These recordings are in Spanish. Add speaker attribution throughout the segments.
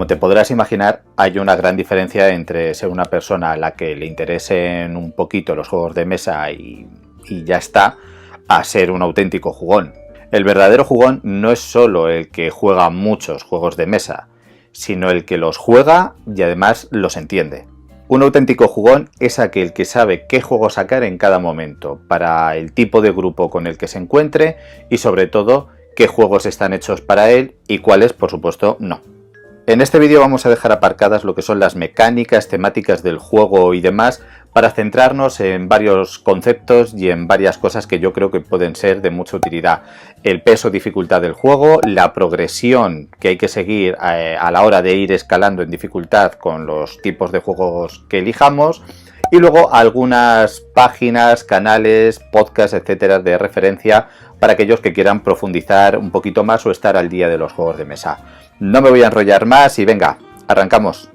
Speaker 1: Como te podrás imaginar, hay una gran diferencia entre ser una persona a la que le interesen un poquito los juegos de mesa y ya está, a ser un auténtico jugón. El verdadero jugón no es solo el que juega muchos juegos de mesa, sino el que los juega y además los entiende. Un auténtico jugón es aquel que sabe qué juego sacar en cada momento, para el tipo de grupo con el que se encuentre y sobre todo qué juegos están hechos para él y cuáles, por supuesto, no. En este vídeo vamos a dejar aparcadas lo que son las mecánicas, temáticas del juego y demás para centrarnos en varios conceptos y en varias cosas que yo creo que pueden ser de mucha utilidad. El peso o dificultad del juego, la progresión que hay que seguir a la hora de ir escalando en dificultad con los tipos de juegos que elijamos y luego algunas páginas, canales, podcasts, etcétera, de referencia para aquellos que quieran profundizar un poquito más o estar al día de los juegos de mesa. No me voy a enrollar más y venga, arrancamos.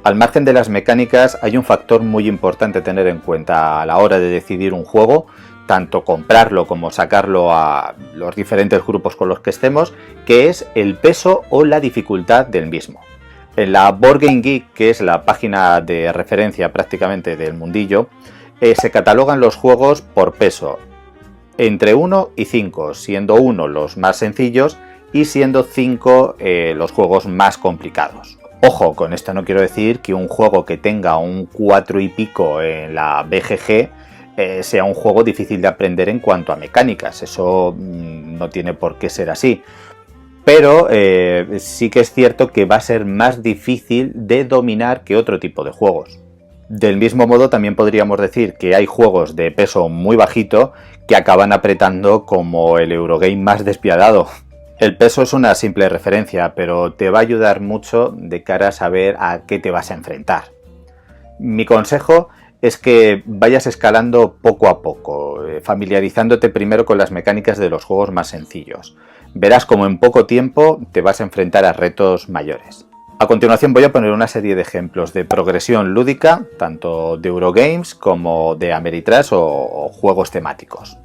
Speaker 1: Al margen de las mecánicas, hay un factor muy importante a tener en cuenta a la hora de decidir un juego, tanto comprarlo como sacarlo a los diferentes grupos con los que estemos, que es el peso o la dificultad del mismo. En la Board Game Geek, que es la página de referencia prácticamente del mundillo, se catalogan los juegos por peso, entre 1 y 5, siendo 1 los más sencillos y siendo 5 los juegos más complicados. Ojo, con esto no quiero decir que un juego que tenga un 4 y pico en la BGG sea un juego difícil de aprender en cuanto a mecánicas, eso no tiene por qué ser así. Pero sí que es cierto que va a ser más difícil de dominar que otro tipo de juegos. Del mismo modo también podríamos decir que hay juegos de peso muy bajito que acaban apretando como el Eurogame más despiadado. El peso es una simple referencia, pero te va a ayudar mucho de cara a saber a qué te vas a enfrentar. Mi consejo es que vayas escalando poco a poco, familiarizándote primero con las mecánicas de los juegos más sencillos. Verás como en poco tiempo te vas a enfrentar a retos mayores. A continuación voy a poner una serie de ejemplos de progresión lúdica, tanto de Eurogames como de Ameritrash o juegos temáticos.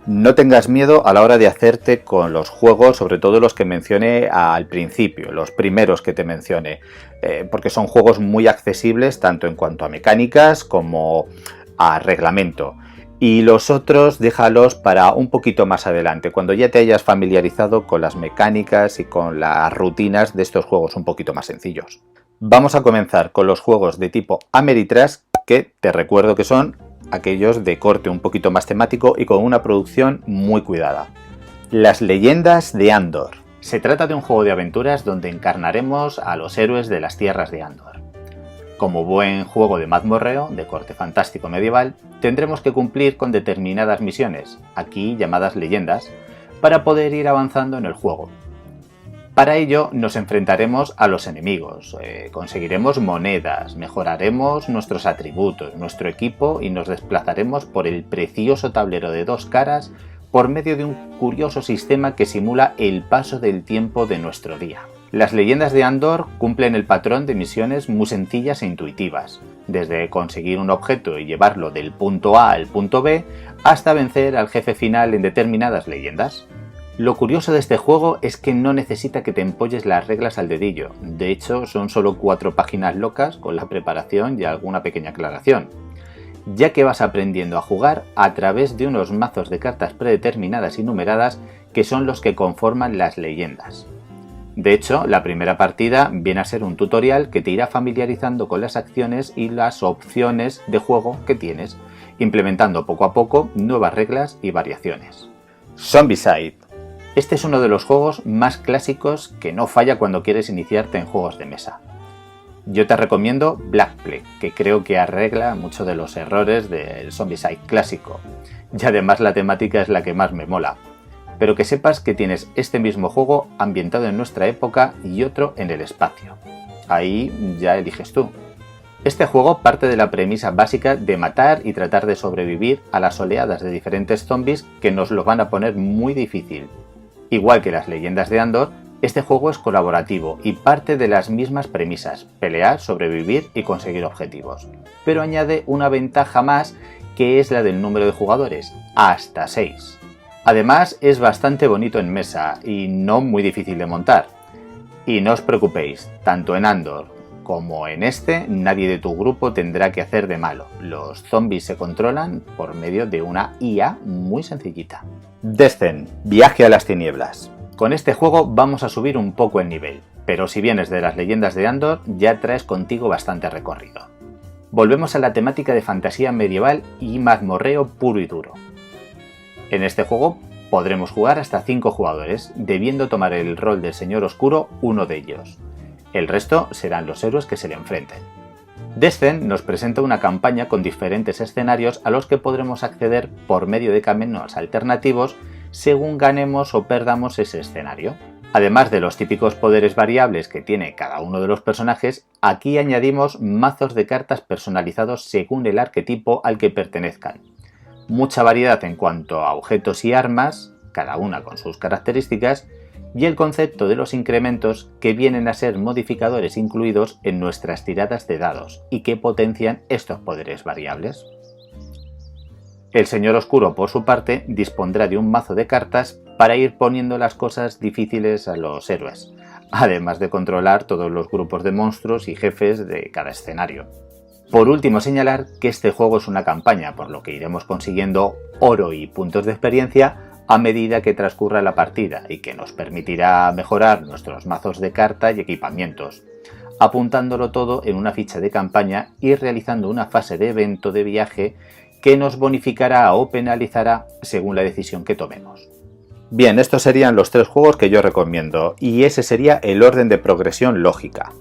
Speaker 1: No tengas miedo a la hora de hacerte con los juegos, sobre todo los que mencioné al principio, los primeros que te mencioné, porque son juegos muy accesibles tanto en cuanto a mecánicas como a reglamento. Y los otros déjalos para un poquito más adelante, cuando ya te hayas familiarizado con las mecánicas y con las rutinas de estos juegos un poquito más sencillos. Vamos a comenzar con los juegos de tipo Ameritrash, que te recuerdo que son aquellos de corte un poquito más temático y con una producción muy cuidada. Las leyendas de Andor. Se trata de un juego de aventuras donde encarnaremos a los héroes de las tierras de Andor. Como buen juego de mazmorreo, de corte fantástico medieval, tendremos que cumplir con determinadas misiones, aquí llamadas leyendas, para poder ir avanzando en el juego. Para ello nos enfrentaremos a los enemigos, conseguiremos monedas, mejoraremos nuestros atributos, nuestro equipo y nos desplazaremos por el precioso tablero de 2 caras por medio de un curioso sistema que simula el paso del tiempo de nuestro día. Las leyendas de Andor cumplen el patrón de misiones muy sencillas e intuitivas, desde conseguir un objeto y llevarlo del punto A al punto B hasta vencer al jefe final en determinadas leyendas. Lo curioso de este juego es que no necesita que te empolles las reglas al dedillo, de hecho son solo 4 páginas locas con la preparación y alguna pequeña aclaración, ya que vas aprendiendo a jugar a través de unos mazos de cartas predeterminadas y numeradas que son los que conforman las leyendas. De hecho, la primera partida viene a ser un tutorial que te irá familiarizando con las acciones y las opciones de juego que tienes, implementando poco a poco nuevas reglas y variaciones. Zombicide. Este es uno de los juegos más clásicos que no falla cuando quieres iniciarte en juegos de mesa. Yo te recomiendo Black Plague, que creo que arregla muchos de los errores del Zombicide clásico, y además la temática es la que más me mola. Pero que sepas que tienes este mismo juego ambientado en nuestra época y otro en el espacio. Ahí ya eliges tú. Este juego parte de la premisa básica de matar y tratar de sobrevivir a las oleadas de diferentes zombies que nos lo van a poner muy difícil. Igual que las leyendas de Andor, este juego es colaborativo y parte de las mismas premisas, pelear, sobrevivir y conseguir objetivos. Pero añade una ventaja más que es la del número de jugadores, hasta 6. Además es bastante bonito en mesa y no muy difícil de montar. Y no os preocupéis, tanto en Andor como en este, nadie de tu grupo tendrá que hacer de malo. Los zombies se controlan por medio de una IA muy sencillita. Descent, Viaje a las Tinieblas. Con este juego vamos a subir un poco el nivel, pero si vienes de las leyendas de Andor ya traes contigo bastante recorrido. Volvemos a la temática de fantasía medieval y mazmorreo puro y duro. En este juego podremos jugar hasta 5 jugadores, debiendo tomar el rol del Señor Oscuro uno de ellos. El resto serán los héroes que se le enfrenten. Descent nos presenta una campaña con diferentes escenarios a los que podremos acceder por medio de caminos alternativos según ganemos o perdamos ese escenario. Además de los típicos poderes variables que tiene cada uno de los personajes, aquí añadimos mazos de cartas personalizados según el arquetipo al que pertenezcan. Mucha variedad en cuanto a objetos y armas, cada una con sus características, y el concepto de los incrementos que vienen a ser modificadores incluidos en nuestras tiradas de dados y que potencian estos poderes variables. El Señor Oscuro, por su parte, dispondrá de un mazo de cartas para ir poniendo las cosas difíciles a los héroes, además de controlar todos los grupos de monstruos y jefes de cada escenario. Por último, señalar que este juego es una campaña, por lo que iremos consiguiendo oro y puntos de experiencia a medida que transcurra la partida y que nos permitirá mejorar nuestros mazos de carta y equipamientos, apuntándolo todo en una ficha de campaña y realizando una fase de evento de viaje que nos bonificará o penalizará según la decisión que tomemos. Bien, estos serían los 3 juegos que yo recomiendo y ese sería el orden de progresión lógica.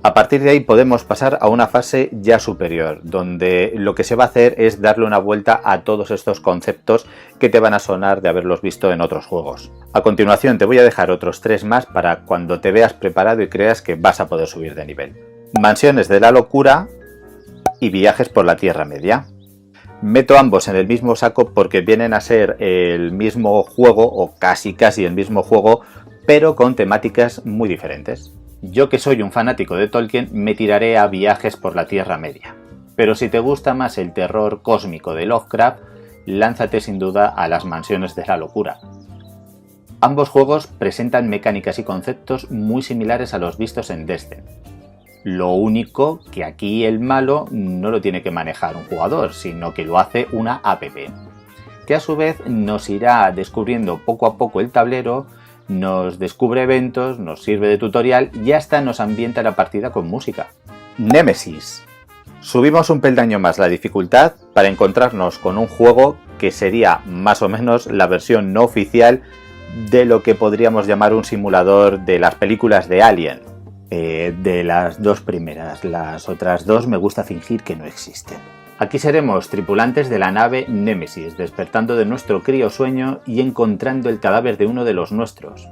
Speaker 1: A partir de ahí podemos pasar a una fase ya superior, donde lo que se va a hacer es darle una vuelta a todos estos conceptos que te van a sonar de haberlos visto en otros juegos. A continuación te voy a dejar otros 3 más para cuando te veas preparado y creas que vas a poder subir de nivel. Mansiones de la Locura y Viajes por la Tierra Media. Meto ambos en el mismo saco porque vienen a ser el mismo juego o casi el mismo juego, pero con temáticas muy diferentes. Yo, que soy un fanático de Tolkien, me tiraré a Viajes por la Tierra Media. Pero si te gusta más el terror cósmico de Lovecraft, lánzate sin duda a las Mansiones de la Locura. Ambos juegos presentan mecánicas y conceptos muy similares a los vistos en Descent. Lo único que aquí el malo no lo tiene que manejar un jugador, sino que lo hace una app, que a su vez nos irá descubriendo poco a poco el tablero, nos descubre eventos, nos sirve de tutorial y hasta nos ambienta la partida con música. Nemesis. Subimos un peldaño más la dificultad para encontrarnos con un juego que sería más o menos la versión no oficial de lo que podríamos llamar un simulador de las películas de Alien. De las 2 primeras, las otras 2 me gusta fingir que no existen. Aquí seremos tripulantes de la nave Nemesis, despertando de nuestro criosueño y encontrando el cadáver de uno de los nuestros.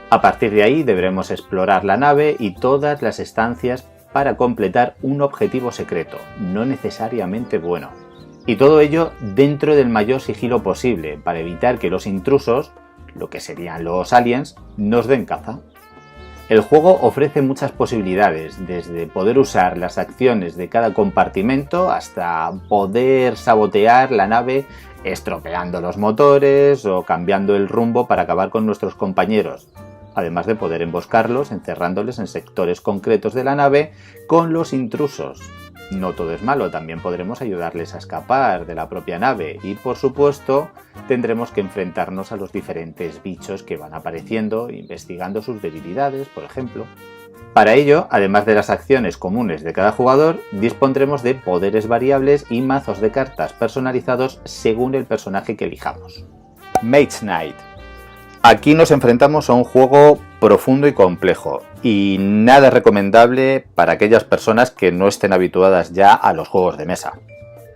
Speaker 1: A partir de ahí deberemos explorar la nave y todas las estancias para completar un objetivo secreto, no necesariamente bueno. Y todo ello dentro del mayor sigilo posible, para evitar que los intrusos, lo que serían los aliens, nos den caza. El juego ofrece muchas posibilidades, desde poder usar las acciones de cada compartimento hasta poder sabotear la nave estropeando los motores o cambiando el rumbo para acabar con nuestros compañeros, además de poder emboscarlos encerrándoles en sectores concretos de la nave con los intrusos. No todo es malo, también podremos ayudarles a escapar de la propia nave y, por supuesto, tendremos que enfrentarnos a los diferentes bichos que van apareciendo, investigando sus debilidades, por ejemplo. Para ello, además de las acciones comunes de cada jugador, dispondremos de poderes variables y mazos de cartas personalizados según el personaje que elijamos. Mage Knight. Aquí nos enfrentamos a un juego profundo y complejo, y nada recomendable para aquellas personas que no estén habituadas ya a los juegos de mesa.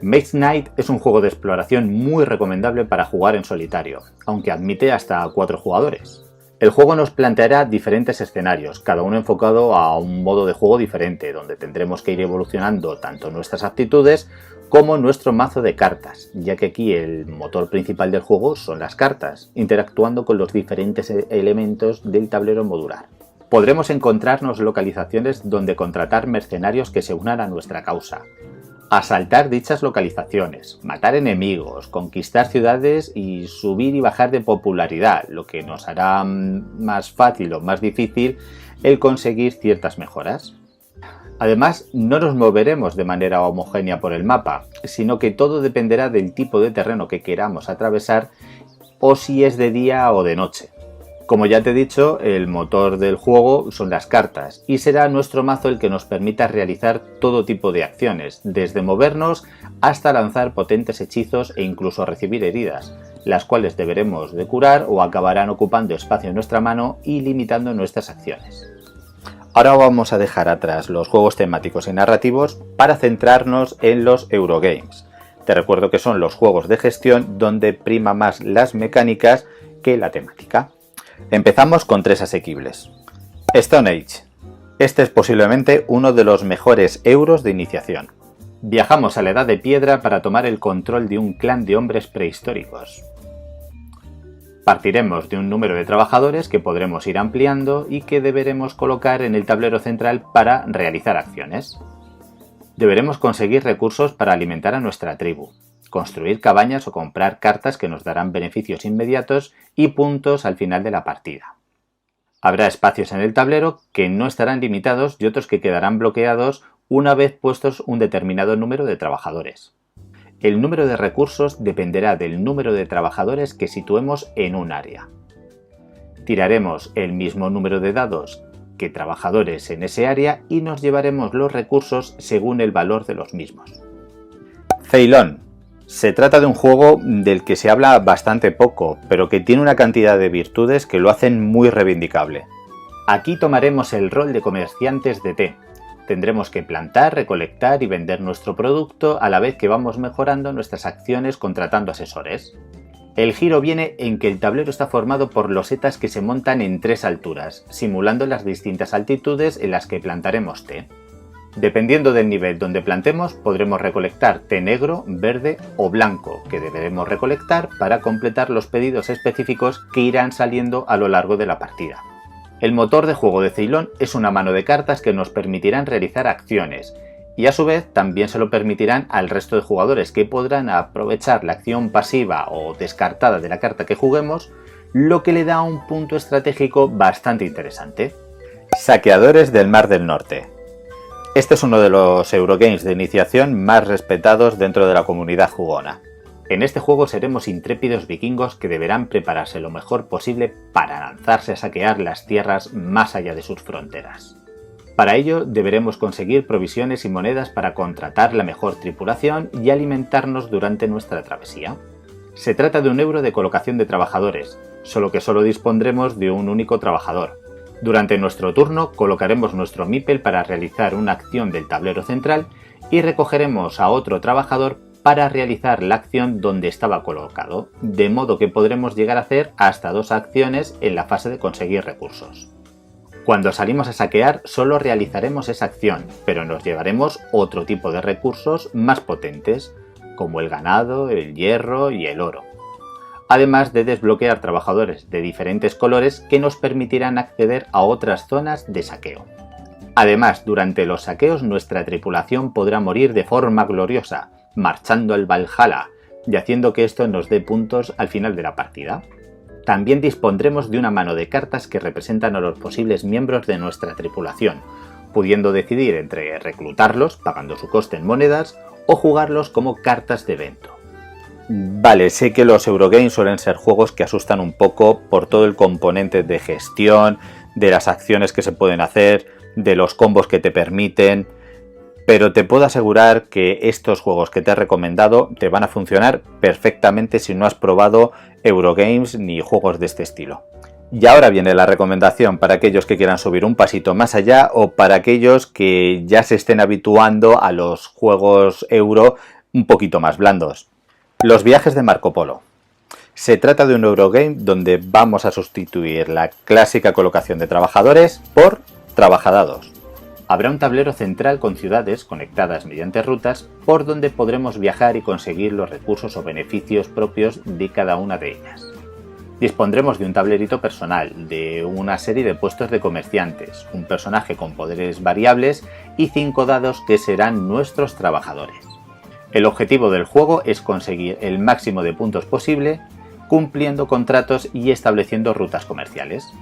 Speaker 1: Mage Knight es un juego de exploración muy recomendable para jugar en solitario, aunque admite hasta 4 jugadores. El juego nos planteará diferentes escenarios, cada uno enfocado a un modo de juego diferente, donde tendremos que ir evolucionando tanto nuestras aptitudes como nuestro mazo de cartas, ya que aquí el motor principal del juego son las cartas, interactuando con los diferentes elementos del tablero modular. Podremos encontrarnos localizaciones donde contratar mercenarios que se unan a nuestra causa, Asaltar dichas localizaciones, matar enemigos, conquistar ciudades y subir y bajar de popularidad, lo que nos hará más fácil o más difícil el conseguir ciertas mejoras. Además, no nos moveremos de manera homogénea por el mapa, sino que todo dependerá del tipo de terreno que queramos atravesar o si es de día o de noche. Como ya te he dicho, el motor del juego son las cartas y será nuestro mazo el que nos permita realizar todo tipo de acciones, desde movernos hasta lanzar potentes hechizos e incluso recibir heridas, las cuales deberemos de curar o acabarán ocupando espacio en nuestra mano y limitando nuestras acciones. Ahora vamos a dejar atrás los juegos temáticos y narrativos para centrarnos en los Eurogames. Te recuerdo que son los juegos de gestión donde prima más las mecánicas que la temática. Empezamos con 3 asequibles. Stone Age. Este es posiblemente uno de los mejores euros de iniciación. Viajamos a la Edad de Piedra para tomar el control de un clan de hombres prehistóricos. Partiremos de un número de trabajadores que podremos ir ampliando y que deberemos colocar en el tablero central para realizar acciones. Deberemos conseguir recursos para alimentar a nuestra tribu, construir cabañas o comprar cartas que nos darán beneficios inmediatos y puntos al final de la partida. Habrá espacios en el tablero que no estarán limitados y otros que quedarán bloqueados una vez puestos un determinado número de trabajadores. El número de recursos dependerá del número de trabajadores que situemos en un área. Tiraremos el mismo número de dados que trabajadores en ese área y nos llevaremos los recursos según el valor de los mismos. Ceilón. Se trata de un juego del que se habla bastante poco, pero que tiene una cantidad de virtudes que lo hacen muy reivindicable. Aquí tomaremos el rol de comerciantes de té. Tendremos que plantar, recolectar y vender nuestro producto a la vez que vamos mejorando nuestras acciones contratando asesores. El giro viene en que el tablero está formado por losetas que se montan en 3 alturas, simulando las distintas altitudes en las que plantaremos té. Dependiendo del nivel donde plantemos, podremos recolectar té negro, verde o blanco, que deberemos recolectar para completar los pedidos específicos que irán saliendo a lo largo de la partida. El motor de juego de Ceilón es una mano de cartas que nos permitirán realizar acciones, y a su vez también se lo permitirán al resto de jugadores, que podrán aprovechar la acción pasiva o descartada de la carta que juguemos, lo que le da un punto estratégico bastante interesante. Saqueadores del Mar del Norte. Este es uno de los Eurogames de iniciación más respetados dentro de la comunidad jugona. En este juego seremos intrépidos vikingos que deberán prepararse lo mejor posible para lanzarse a saquear las tierras más allá de sus fronteras. Para ello deberemos conseguir provisiones y monedas para contratar la mejor tripulación y alimentarnos durante nuestra travesía. Se trata de un euro de colocación de trabajadores, solo que solo dispondremos de un único trabajador. Durante nuestro turno colocaremos nuestro meeple para realizar una acción del tablero central y recogeremos a otro trabajador para realizar la acción donde estaba colocado, de modo que podremos llegar a hacer hasta 2 acciones en la fase de conseguir recursos. Cuando salimos a saquear solo realizaremos esa acción, pero nos llevaremos otro tipo de recursos más potentes, como el ganado, el hierro y el oro. Además de desbloquear trabajadores de diferentes colores que nos permitirán acceder a otras zonas de saqueo. Además, durante los saqueos nuestra tripulación podrá morir de forma gloriosa, marchando al Valhalla y haciendo que esto nos dé puntos al final de la partida. También dispondremos de una mano de cartas que representan a los posibles miembros de nuestra tripulación, pudiendo decidir entre reclutarlos pagando su coste en monedas o jugarlos como cartas de evento. Vale, sé que los Eurogames suelen ser juegos que asustan un poco por todo el componente de gestión, de las acciones que se pueden hacer, de los combos que te permiten, pero te puedo asegurar que estos juegos que te he recomendado te van a funcionar perfectamente si no has probado Eurogames ni juegos de este estilo. Y ahora viene la recomendación para aquellos que quieran subir un pasito más allá o para aquellos que ya se estén habituando a los juegos Euro un poquito más blandos. Los viajes de Marco Polo. Se trata de un Eurogame donde vamos a sustituir la clásica colocación de trabajadores por trabajadados. Habrá un tablero central con ciudades conectadas mediante rutas por donde podremos viajar y conseguir los recursos o beneficios propios de cada una de ellas. Dispondremos de un tablerito personal, de una serie de puestos de comerciantes, un personaje con poderes variables y 5 dados que serán nuestros trabajadores. El objetivo del juego es conseguir el máximo de puntos posible, cumpliendo contratos y estableciendo rutas comerciales.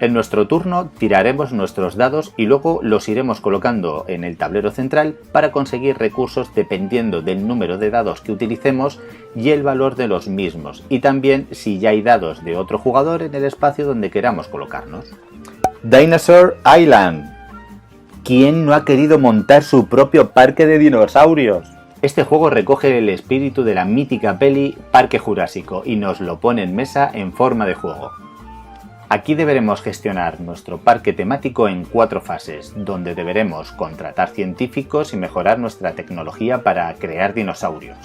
Speaker 1: En nuestro turno tiraremos nuestros dados y luego los iremos colocando en el tablero central para conseguir recursos dependiendo del número de dados que utilicemos y el valor de los mismos, y también si ya hay dados de otro jugador en el espacio donde queramos colocarnos. Dinosaur Island. ¿Quién no ha querido montar su propio parque de dinosaurios? Este juego recoge el espíritu de la mítica peli Parque Jurásico y nos lo pone en mesa en forma de juego. Aquí deberemos gestionar nuestro parque temático en 4 fases, donde deberemos contratar científicos y mejorar nuestra tecnología para crear dinosaurios,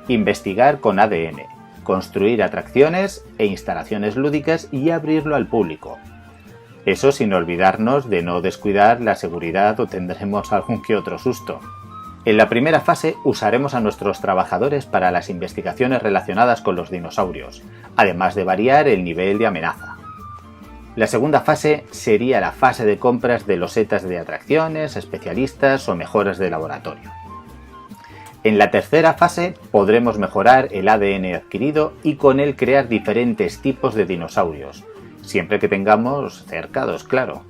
Speaker 1: investigar con ADN, construir atracciones e instalaciones lúdicas y abrirlo al público. Eso sin olvidarnos de no descuidar la seguridad o tendremos algún que otro susto. En la primera fase usaremos a nuestros trabajadores para las investigaciones relacionadas con los dinosaurios, además de variar el nivel de amenaza. La segunda fase sería la fase de compras de losetas de atracciones, especialistas o mejoras de laboratorio. En la tercera fase podremos mejorar el ADN adquirido y con él crear diferentes tipos de dinosaurios, siempre que tengamos cercados, claro.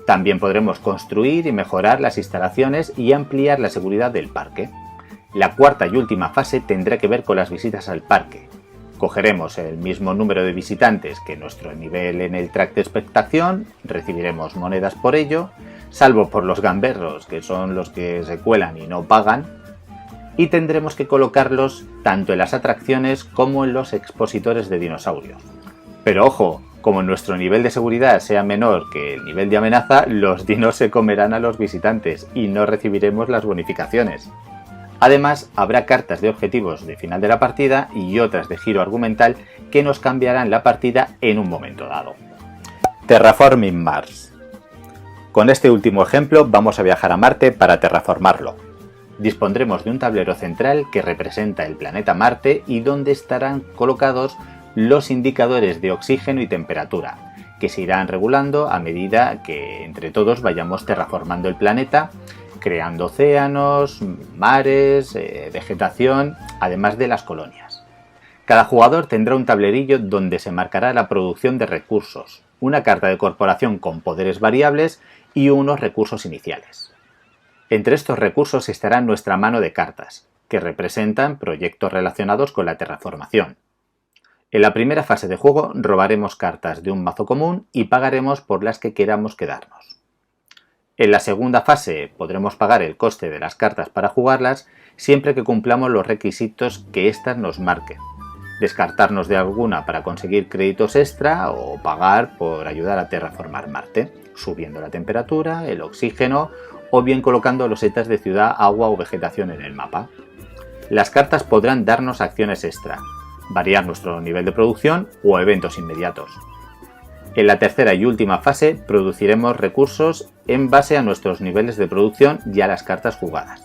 Speaker 1: También podremos construir y mejorar las instalaciones y ampliar la seguridad del parque. La cuarta y última fase tendrá que ver con las visitas al parque. Cogeremos el mismo número de visitantes que nuestro nivel en el track de expectación, recibiremos monedas por ello, salvo por los gamberros, que son los que se cuelan y no pagan, y tendremos que colocarlos tanto en las atracciones como en los expositores de dinosaurios. Pero ojo, como nuestro nivel de seguridad sea menor que el nivel de amenaza, los dinos se comerán a los visitantes y no recibiremos las bonificaciones. Además, habrá cartas de objetivos de final de la partida y otras de giro argumental que nos cambiarán la partida en un momento dado. Terraforming Mars. Con este último ejemplo vamos a viajar a Marte para terraformarlo. Dispondremos de un tablero central que representa el planeta Marte y donde estarán colocados los indicadores de oxígeno y temperatura, que se irán regulando a medida que entre todos vayamos terraformando el planeta, creando océanos, mares, vegetación, además de las colonias. Cada jugador tendrá un tablerillo donde se marcará la producción de recursos, una carta de corporación con poderes variables y unos recursos iniciales. Entre estos recursos estará nuestra mano de cartas, que representan proyectos relacionados con la terraformación. En la primera fase de juego robaremos cartas de un mazo común y pagaremos por las que queramos quedarnos. En la segunda fase podremos pagar el coste de las cartas para jugarlas siempre que cumplamos los requisitos que éstas nos marquen. Descartarnos de alguna para conseguir créditos extra o pagar por ayudar a terraformar Marte, subiendo la temperatura, el oxígeno o bien colocando losetas de ciudad, agua o vegetación en el mapa. Las cartas podrán darnos acciones extra, variar nuestro nivel de producción o eventos inmediatos. En la tercera y última fase produciremos recursos en base a nuestros niveles de producción y a las cartas jugadas.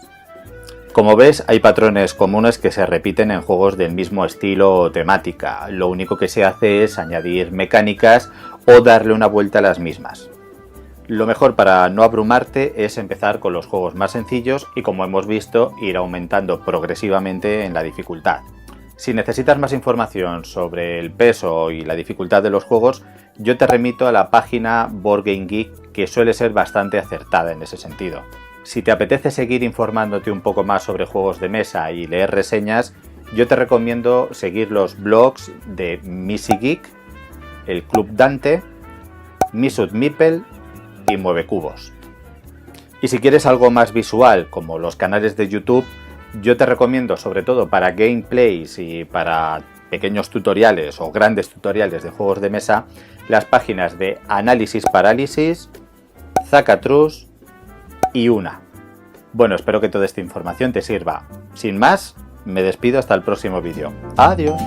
Speaker 1: Como ves, hay patrones comunes que se repiten en juegos del mismo estilo o temática. Lo único que se hace es añadir mecánicas o darle una vuelta a las mismas. Lo mejor para no abrumarte es empezar con los juegos más sencillos y, como hemos visto, ir aumentando progresivamente en la dificultad. Si necesitas más información sobre el peso y la dificultad de los juegos, yo te remito a la página Board Game Geek, que suele ser bastante acertada en ese sentido. Si te apetece seguir informándote un poco más sobre juegos de mesa y leer reseñas, yo te recomiendo seguir los blogs de Missy Geek, el Club Dante, Misut Mipel y Mueve Cubos. Y si quieres algo más visual, como los canales de YouTube, yo te recomiendo, sobre todo para gameplays y para pequeños tutoriales o grandes tutoriales de juegos de mesa, las páginas de Análisis Parálisis, Zacatrus y Una. Bueno, espero que toda esta información te sirva. Sin más, me despido hasta el próximo vídeo. ¡Adiós!